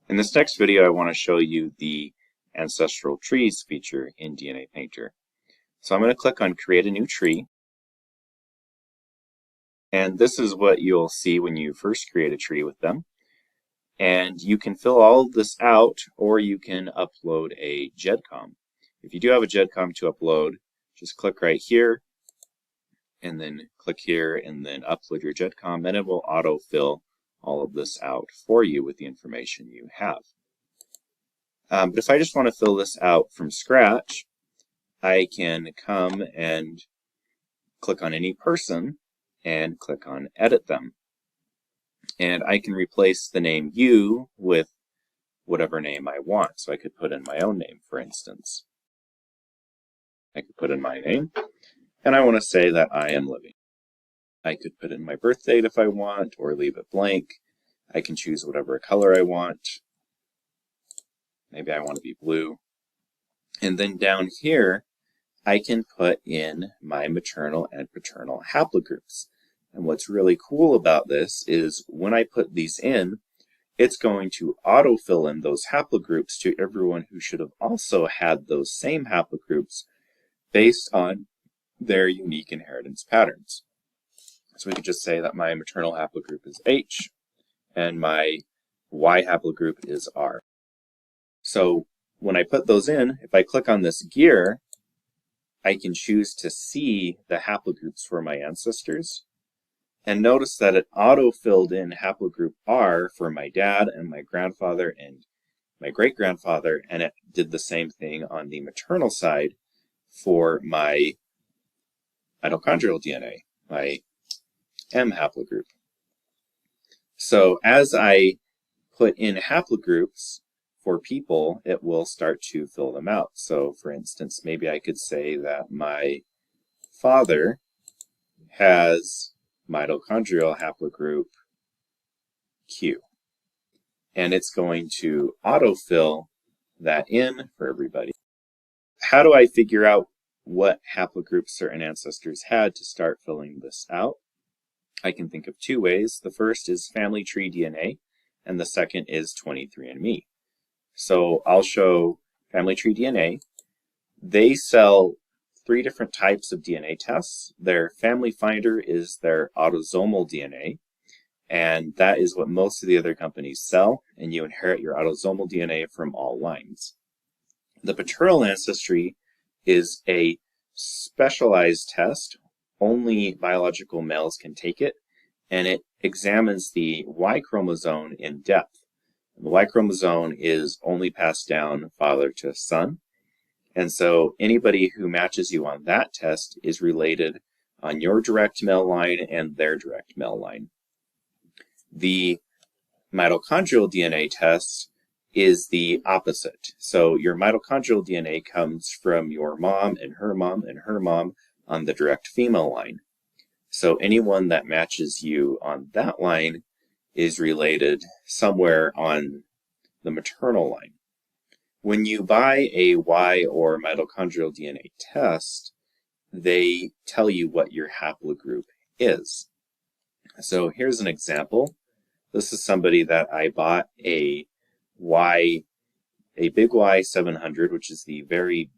In this next video, I want to show you the Ancestral Trees feature in DNA Painter. So I'm going to click on Create a New Tree. And this is what you'll see when you first create a tree with them. And you can fill all of this out, or you can upload a GEDCOM. If you do have a GEDCOM to upload, just click right here, and then click here, and then upload your GEDCOM, and it will autofill all of this out for you with the information you have. But if I just want to fill this out from scratch, I can come and click on any person and click on Edit Them. And I can replace the name you with whatever name I want. So I could put in my own name, for instance. I could put in my name, and I want to say that I am living. I could put in my birth date if I want, or leave it blank. I can choose whatever color I want. Maybe I want to be blue. And then down here, I can put in my maternal and paternal haplogroups. And what's really cool about this is when I put these in, it's going to autofill in those haplogroups to everyone who should have also had those same haplogroups based on their unique inheritance patterns. So we could just say that my maternal haplogroup is H and my Y haplogroup is R. So when I put those in, if I click on this gear, I can choose to see the haplogroups for my ancestors. And notice that it auto-filled in haplogroup R for my dad and my grandfather and my great-grandfather, and it did the same thing on the maternal side for my mitochondrial DNA, my M haplogroup. So as I put in haplogroups for people, it will start to fill them out. So for instance, maybe I could say that my father has mitochondrial haplogroup Q. And it's going to autofill that in for everybody. How do I figure out what haplogroups certain ancestors had to start filling this out? I can think of two ways. The first is family tree DNA, and the second is 23andMe. So I'll show family tree DNA. They sell 3 different types of DNA tests. Their family finder is their autosomal DNA, and that is what most of the other companies sell, and you inherit your autosomal DNA from all lines. The paternal ancestry is a specialized test. Only biological males can take it, and it examines the Y chromosome in depth. The Y chromosome is only passed down father to son. And so anybody who matches you on that test is related on your direct male line and their direct male line. The mitochondrial DNA test is the opposite. So your mitochondrial DNA comes from your mom and her mom and her mom on the direct female line. So anyone that matches you on that line is related somewhere on the maternal line. When you buy a Y or mitochondrial DNA test, they tell you what your haplogroup is. So here's an example. This is somebody that I bought a big Y 700, which is the very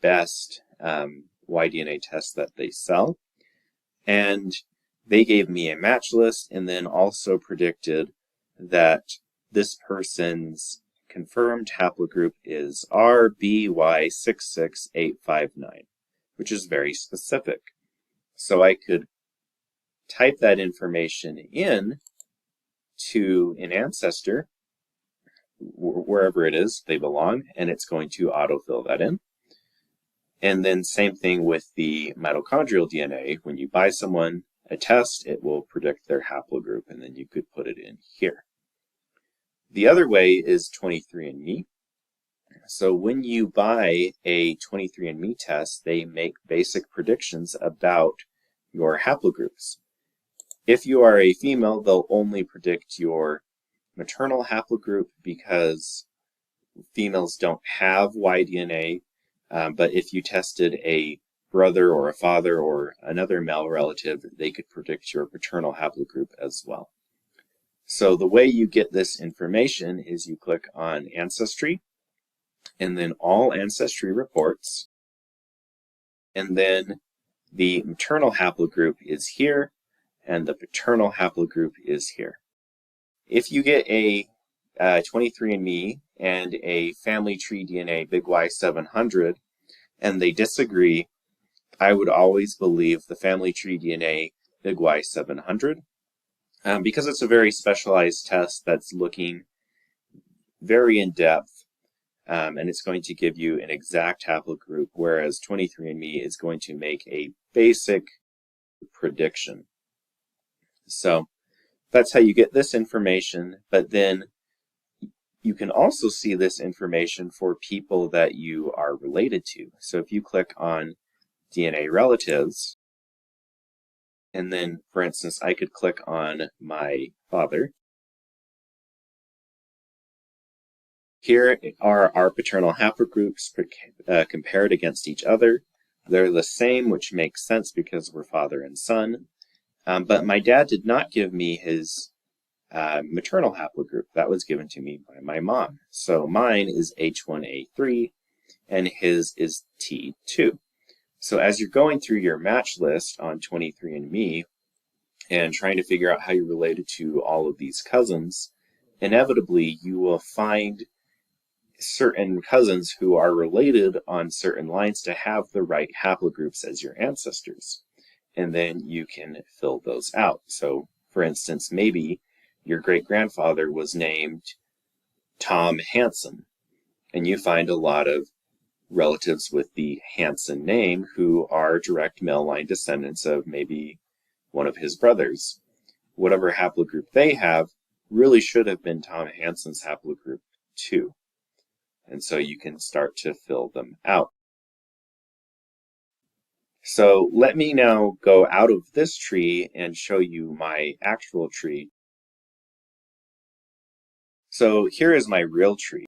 best Y DNA test that they sell. And they gave me a match list and then also predicted that this person's confirmed haplogroup is RBY66859, which is very specific. So I could type that information in to an ancestor, wherever it is they belong, and it's going to autofill that in. And then same thing with the mitochondrial DNA. When you buy someone a test, it will predict their haplogroup, and then you could put it in here. The other way is 23andMe. So when you buy a 23andMe test, they make basic predictions about your haplogroups. If you are a female, they'll only predict your maternal haplogroup because females don't have Y DNA. But if you tested a brother or a father or another male relative, they could predict your paternal haplogroup as well. So the way you get this information is you click on Ancestry, and then All Ancestry Reports, and then the maternal haplogroup is here, and the paternal haplogroup is here. If you get a 23andMe and a family tree DNA Big Y 700 and they disagree, I would always believe the family tree DNA Big Y 700 because it's a very specialized test that's looking very in depth, and it's going to give you an exact haplogroup, whereas 23andMe is going to make a basic prediction. So that's how you get this information, but then you can also see this information for people that you are related to. So if you click on DNA relatives, and then, for instance, I could click on my father. Here are our paternal haplogroups compared against each other. They're the same, which makes sense because we're father and son. But my dad did not give me his maternal haplogroup. That was given to me by my mom. So mine is H1A3 and his is T2. So as you're going through your match list on 23andMe and trying to figure out how you're related to all of these cousins, inevitably you will find certain cousins who are related on certain lines to have the right haplogroups as your ancestors. And then you can fill those out. So, for instance, maybe your great-grandfather was named Tom Hanson, and you find a lot of relatives with the Hanson name who are direct male line descendants of maybe one of his brothers. Whatever haplogroup they have really should have been Tom Hanson's haplogroup too. And so you can start to fill them out. So let me now go out of this tree and show you my actual tree. So here is my real tree.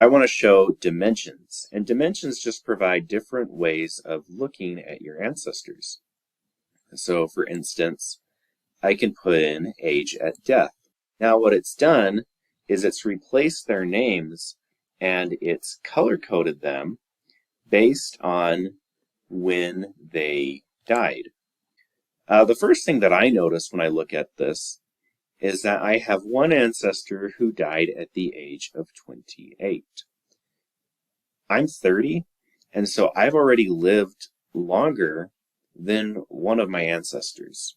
I want to show dimensions, and dimensions just provide different ways of looking at your ancestors. So for instance, I can put in age at death. Now what it's done is it's replaced their names and it's color-coded them based on when they died. The first thing that I notice when I look at this is that I have one ancestor who died at the age of 28. I'm 30, and so I've already lived longer than one of my ancestors.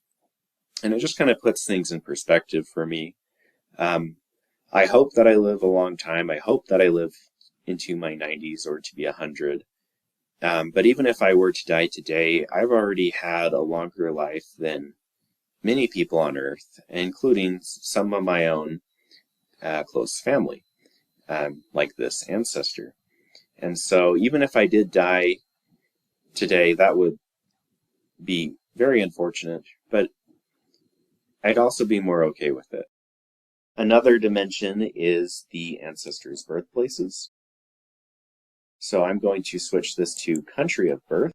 And it just kind of puts things in perspective for me. I hope that I live a long time. I hope that I live into my 90s or to be 100. But even if I were to die today, I've already had a longer life than many people on Earth, including some of my own close family, like this ancestor. And so even if I did die today, that would be very unfortunate, but I'd also be more okay with it. Another dimension is the ancestors' birthplaces. So I'm going to switch this to country of birth.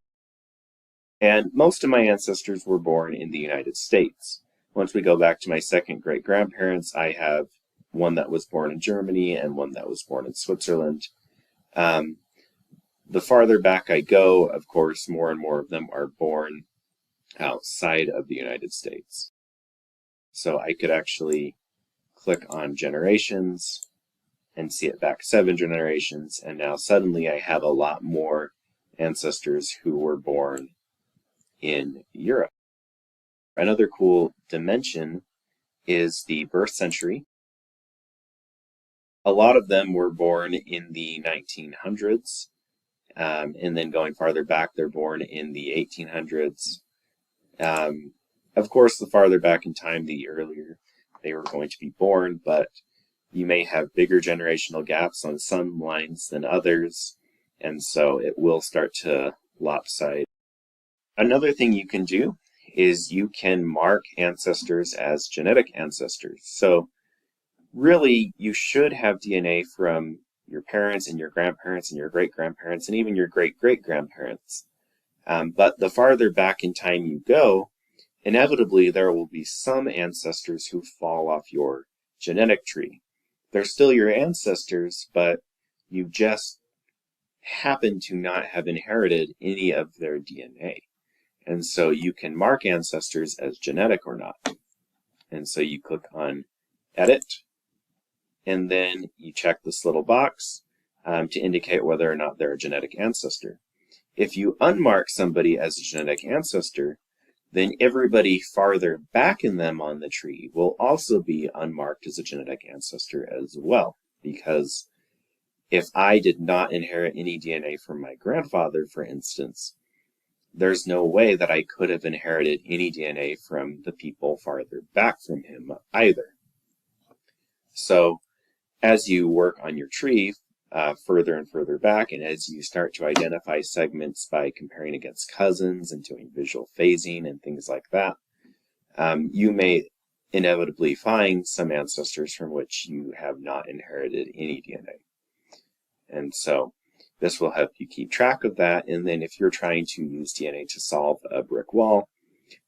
And most of my ancestors were born in the United States. Once we go back to my second great-grandparents, I have one that was born in Germany and one that was born in Switzerland. The farther back I go, of course, more and more of them are born outside of the United States. So I could actually click on generations and see it back 7 generations, and now suddenly I have a lot more ancestors who were born in Europe. Another cool dimension is the birth century. A lot of them were born in the 1900s, and then going farther back, they're born in the 1800s. Of course, the farther back in time, the earlier they were going to be born, but you may have bigger generational gaps on some lines than others, and so it will start to lopside. Another thing you can do is you can mark ancestors as genetic ancestors. So really, you should have DNA from your parents and your grandparents and your great-grandparents and even your great-great-grandparents. But the farther back in time you go, inevitably there will be some ancestors who fall off your genetic tree. They're still your ancestors, but you just happen to not have inherited any of their DNA. And so you can mark ancestors as genetic or not. And so you click on Edit, and then you check this little box to indicate whether or not they're a genetic ancestor. If you unmark somebody as a genetic ancestor, then everybody farther back in them on the tree will also be unmarked as a genetic ancestor as well. Because if I did not inherit any DNA from my grandfather, for instance, there's no way that I could have inherited any DNA from the people farther back from him either. So as you work on your tree further and further back, and as you start to identify segments by comparing against cousins and doing visual phasing and things like that, you may inevitably find some ancestors from which you have not inherited any DNA. And so this will help you keep track of that. And then if you're trying to use DNA to solve a brick wall,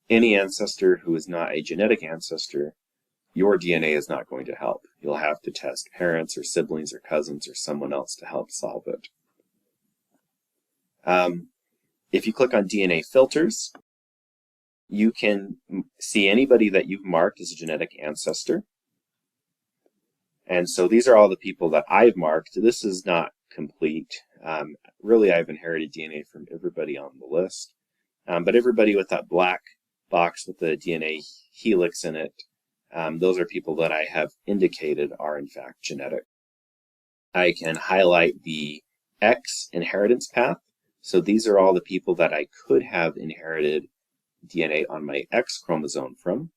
any ancestor who is not a genetic ancestor, your DNA is not going to help. You'll have to test parents or siblings or cousins or someone else to help solve it. If you click on DNA filters, you can see anybody that you've marked as a genetic ancestor. And so these are all the people that I've marked. This is not complete. Really, I've inherited DNA from everybody on the list. But everybody with that black box with the DNA helix in it, those are people that I have indicated are in fact genetic. I can highlight the X inheritance path. So these are all the people that I could have inherited DNA on my X chromosome from.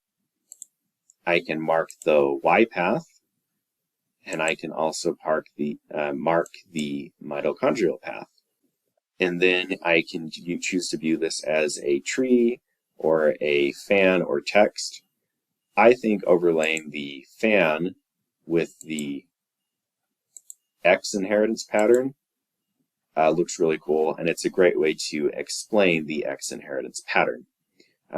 I can mark the Y path, and I can also mark the mitochondrial path. And then I can choose to view this as a tree or a fan or text. I think overlaying the fan with the X inheritance pattern looks really cool, and it's a great way to explain the X inheritance pattern.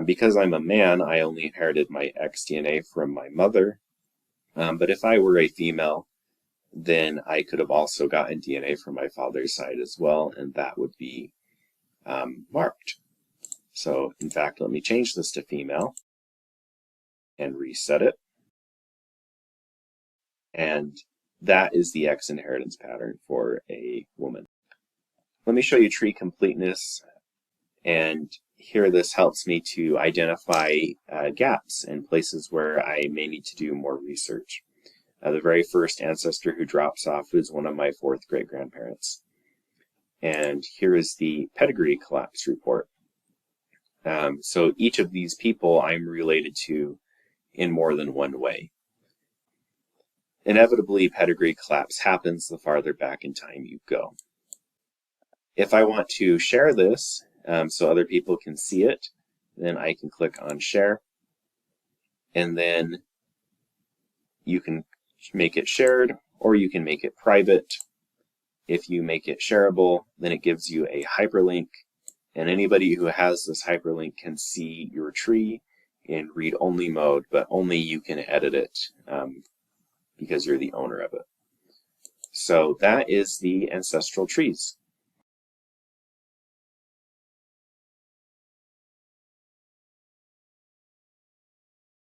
Because I'm a man, I only inherited my X DNA from my mother, but if I were a female, then I could have also gotten DNA from my father's side as well, and that would be marked. So, in fact, let me change this to female and reset it. And that is the X inheritance pattern for a woman. Let me show you tree completeness, and here this helps me to identify gaps and places where I may need to do more research. The very first ancestor who drops off is one of my fourth great-grandparents. And here is the pedigree collapse report. So each of these people I'm related to in more than one way. Inevitably, pedigree collapse happens the farther back in time you go. If I want to share this so other people can see it, then I can click on share, and then you can make it shared or you can make it private. If you make it shareable, then it gives you a hyperlink, and anybody who has this hyperlink can see your tree in read-only mode, but only you can edit it because you're the owner of it. So that is the ancestral trees.